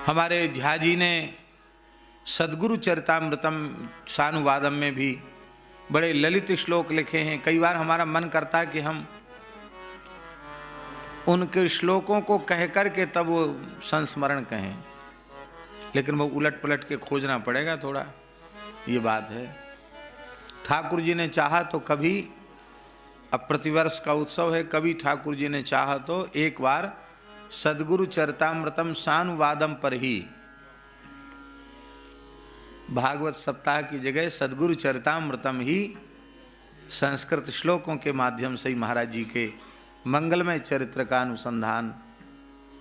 हमारे झा जी ने सद्गुरु चरितामृतम सानुवादम में भी बड़े ललित श्लोक लिखे हैं। कई बार हमारा मन करता है कि हम उनके श्लोकों को कह कर के तब वो संस्मरण कहें, लेकिन वो उलट पलट के खोजना पड़ेगा थोड़ा, ये बात है। ठाकुर जी ने चाहा तो कभी, अब प्रतिवर्ष का उत्सव है, कभी ठाकुर जी ने चाहा तो एक बार सद्गुरु चरितामृतम सानुवादम पर ही भागवत सप्ताह की जगह सद्गुरु चरितामृतम ही संस्कृत श्लोकों के माध्यम से ही महाराज जी के मंगलमय चरित्र का अनुसंधान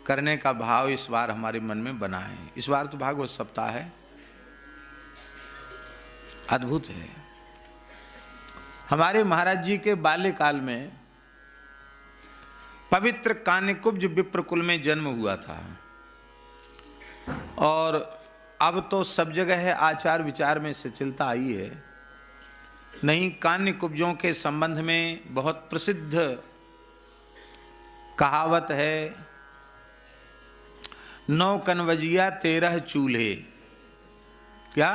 करने का भाव इस बार हमारे मन में बना है। इस बार तो भागवत सप्ताह है, अद्भुत है। हमारे महाराज जी के बाल्यकाल में पवित्र कान्यकुब्ज विप्रकुल में जन्म हुआ था, और अब तो सब जगह है आचार विचार में शिथिलता आई है। नहीं, कान्यकुब्जों के संबंध में बहुत प्रसिद्ध कहावत है, 9 कनवजिया 13 चूल्हे। क्या?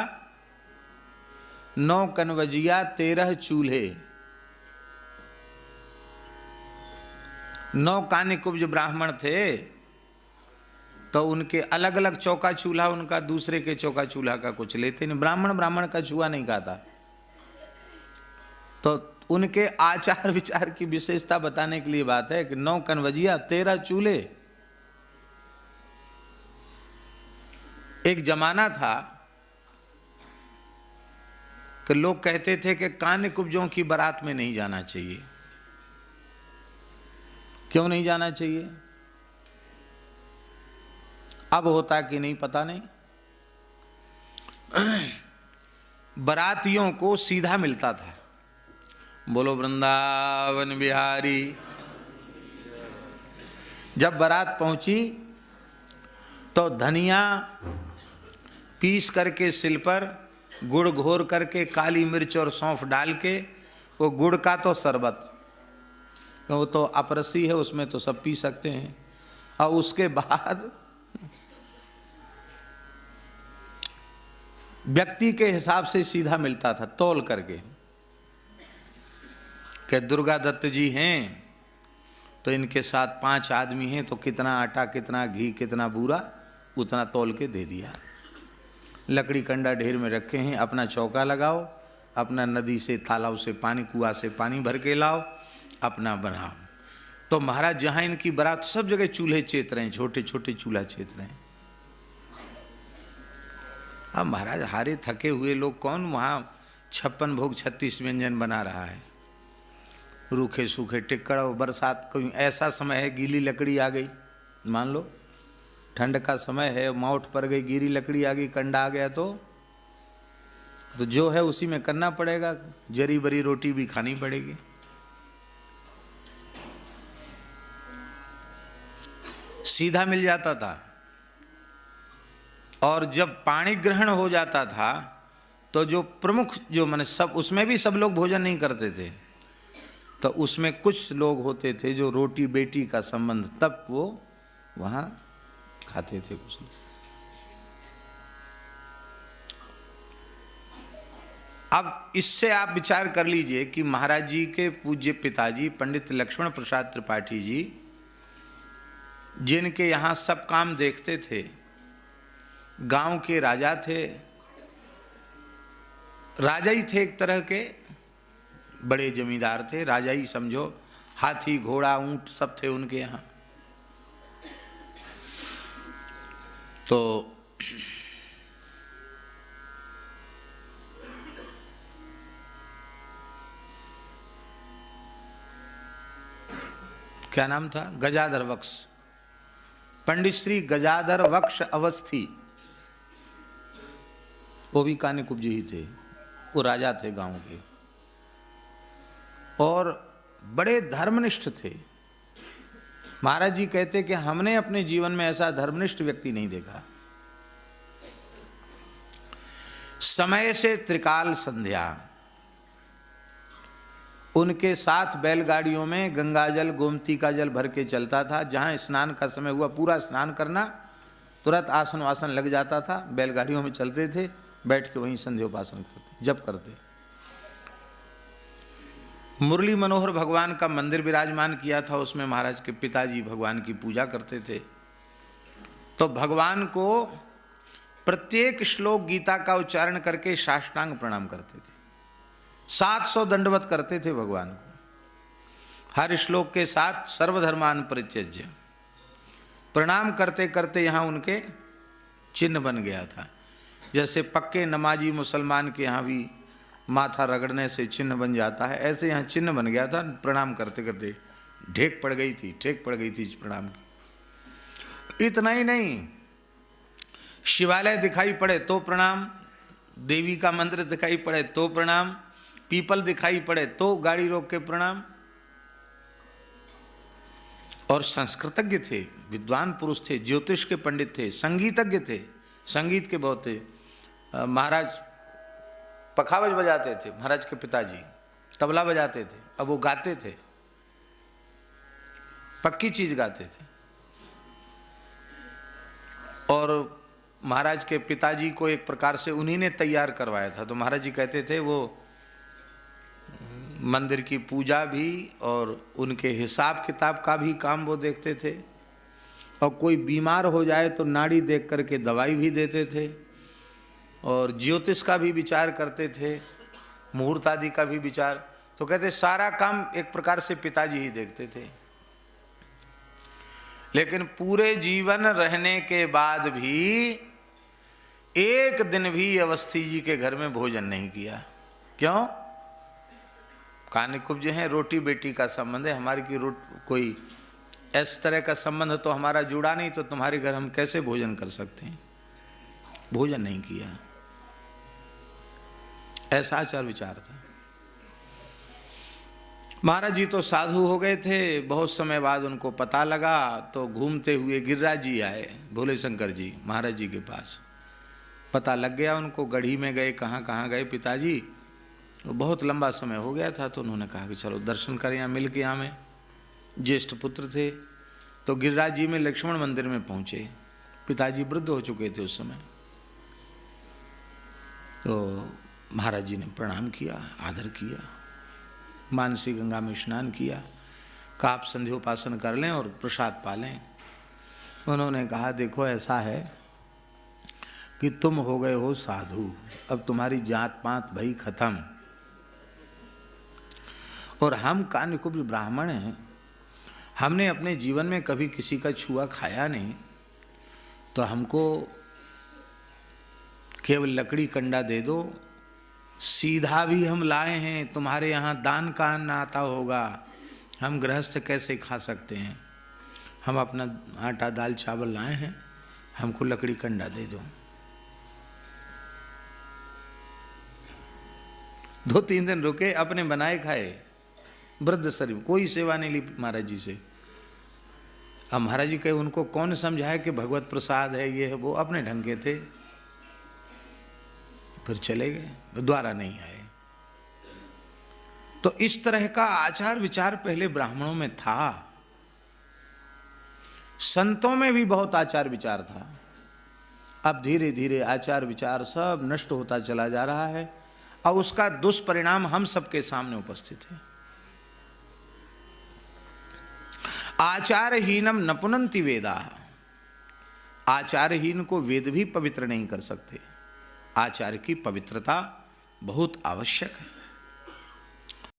9 कनवजिया 13 चूल्हे। 9 कान्यकुब्ज ब्राह्मण थे, तो उनके अलग अलग चौका चूल्हा, उनका दूसरे के चौका चूल्हा का कुछ लेते नहीं। ब्राह्मण का चूहा नहीं खाता। तो उनके आचार विचार की विशेषता बताने के लिए बात है कि 9 कनवजिया 13 चूल्हे। एक जमाना था कि लोग कहते थे कि कान्यकुब्जों की बारात में नहीं जाना चाहिए। क्यों नहीं जाना चाहिए? अब होता कि नहीं पता नहीं। बारातियों को सीधा मिलता था। बोलो वृंदावन बिहारी। जब बारात पहुंची तो धनिया पीस करके सिल पर, गुड़ घोर करके, काली मिर्च और सौंफ डाल के, वो गुड़ का तो शरबत, वो तो अपरसी है, उसमें तो सब पी सकते हैं। और उसके बाद व्यक्ति के हिसाब से सीधा मिलता था, तौल करके, कि दुर्गा दत्त जी हैं तो इनके साथ 5 आदमी हैं, तो कितना आटा, कितना घी, कितना बूरा, उतना तौल के दे दिया। लकड़ी कंडा ढेर में रखे हैं, अपना चौका लगाओ, अपना नदी से, तालाब से पानी, कुआं से पानी भर के लाओ, अपना बनाओ। तो महाराज जहाँ इनकी बारात, सब जगह चूल्हे चेत रहे हैं, छोटे छोटे चूल्हा चेत रहे हैं। अब महाराज हारे थके हुए लोग, कौन वहाँ 56 भोग 36 व्यंजन बना रहा है। रूखे सूखे टिक्कड़, बरसात कोई ऐसा समय है, गीली लकड़ी आ गई, मान लो ठंड का समय है, मौठ पर गई, गीली लकड़ी आ गई, कंडा आ गया, तो जो है उसी में करना पड़ेगा। जरी बरी रोटी भी खानी पड़ेगी। सीधा मिल जाता था। और जब पाणी ग्रहण हो जाता था तो जो प्रमुख, जो माने सब, उसमें भी सब लोग भोजन नहीं करते थे, तो उसमें कुछ लोग होते थे जो रोटी बेटी का संबंध, तब वो वहाँ खाते थे कुछ। अब इससे आप विचार कर लीजिए कि महाराज जी के पूज्य पिताजी पंडित लक्ष्मण प्रसाद त्रिपाठी जी, जिनके यहाँ सब काम देखते थे, गांव के राजा थे, राजा ही थे एक तरह के, बड़े जमींदार थे, राजा ही समझो। हाथी घोड़ा ऊंट सब थे उनके यहाँ। तो क्या नाम था? गजाधर वक्ष, पंडित श्री गजाधर वक्ष अवस्थी, वो भी कान्यकुब्ज ही थे। वो राजा थे गांव के, और बड़े धर्मनिष्ठ थे। महाराज जी कहते कि हमने अपने जीवन में ऐसा धर्मनिष्ठ व्यक्ति नहीं देखा। समय से त्रिकाल संध्या उनके साथ बैलगाड़ियों में गंगा जल, गोमती का जल भर के चलता था। जहाँ स्नान का समय हुआ, पूरा स्नान करना, तुरंत आसन वासन लग जाता था, बैलगाड़ियों में चलते थे, बैठ के वहीं संध्योपासन करते, जप करते। मुरली मनोहर भगवान का मंदिर विराजमान किया था, उसमें महाराज के पिताजी भगवान की पूजा करते थे। तो भगवान को प्रत्येक श्लोक गीता का उच्चारण करके साष्टांग प्रणाम करते थे। 700 दंडवत करते थे भगवान को, हर श्लोक के साथ सर्वधर्मान परित्यज्य। प्रणाम करते करते यहाँ उनके चिन्ह बन गया था। जैसे पक्के नमाजी मुसलमान के यहाँ भी माथा रगड़ने से चिन्ह बन जाता है, ऐसे यहाँ चिन्ह बन गया था। प्रणाम करते करते ढेक पड़ गई थी प्रणाम की। इतना ही नहीं, शिवालय दिखाई पड़े तो प्रणाम, देवी का मंदिर दिखाई पड़े तो प्रणाम, पीपल दिखाई पड़े तो गाड़ी रोक के प्रणाम। और संस्कृतज्ञ थे, विद्वान पुरुष थे, ज्योतिष के पंडित थे, संगीतज्ञ थे, संगीत के बहुत थे। महाराज पखावज बजाते थे, महाराज के पिताजी तबला बजाते थे, अब वो गाते थे, पक्की चीज गाते थे। और महाराज के पिताजी को एक प्रकार से उन्हीं ने तैयार करवाया था। तो महाराज जी कहते थे वो मंदिर की पूजा भी और उनके हिसाब किताब का भी काम वो देखते थे, और कोई बीमार हो जाए तो नाड़ी देख करके दवाई भी देते थे, और ज्योतिष का भी विचार करते थे, मुहूर्त आदि का भी विचार। तो कहते सारा काम एक प्रकार से पिताजी ही देखते थे। लेकिन पूरे जीवन रहने के बाद भी एक दिन भी अवस्थी जी के घर में भोजन नहीं किया। क्यों? कानिकुब्ज हैं, रोटी बेटी का संबंध है, हमारी की कोई इस तरह का संबंध तो हमारा जुड़ा नहीं, तो तुम्हारे घर हम कैसे भोजन कर सकते हैं? भोजन नहीं किया, ऐसा आचार विचार था। महाराज जी तो साधु हो गए थे। बहुत समय बाद उनको पता लगा तो घूमते हुए गिरिराज जी आए, भोले शंकर जी महाराज जी के पास। पता लग गया उनको, गढ़ी में गए, कहाँ कहाँ गए पिताजी, बहुत लंबा समय हो गया था। तो उन्होंने कहा कि चलो दर्शन करें, यहाँ मिल के हमें, ज्येष्ठ पुत्र थे। तो गिरिराज जी में लक्ष्मण मंदिर में पहुँचे, पिताजी वृद्ध हो चुके थे उस समय। तो महाराज जी ने प्रणाम किया, आदर किया, मानसी गंगा में स्नान किया, कहा आप संध्योपासन कर लें और प्रसाद पा लें। उन्होंने कहा देखो ऐसा है कि तुम हो गए हो साधु, अब तुम्हारी जात पात भई खत्म, और हम कानिकुब्ज ब्राह्मण हैं, हमने अपने जीवन में कभी किसी का छुआ खाया नहीं, तो हमको केवल लकड़ी कंडा दे दो, सीधा भी हम लाए हैं, तुम्हारे यहाँ दान का अन्न आता होगा, हम गृहस्थ कैसे खा सकते हैं? हम अपना आटा दाल चावल लाए हैं, हमको लकड़ी कंडा दे दो। 2-3 दिन रुके, अपने बनाए खाए, वृद्ध शरीर, कोई सेवा नहीं ली महाराज जी से। अब महाराज जी कहे उनको कौन समझाए कि भगवत प्रसाद है, ये है वो, अपने ढंग के थे, फिर चले गए, दोबारा नहीं आए। तो इस तरह का आचार विचार पहले ब्राह्मणों में था। संतों में भी बहुत आचार विचार था। अब धीरे धीरे आचार विचार सब नष्ट होता चला जा रहा है, और उसका दुष्परिणाम हम सबके सामने उपस्थित है। आचारहीनम न पुनन्ति वेदा, आचारहीन को वेद भी पवित्र नहीं कर सकते। आचार की पवित्रता बहुत आवश्यक है।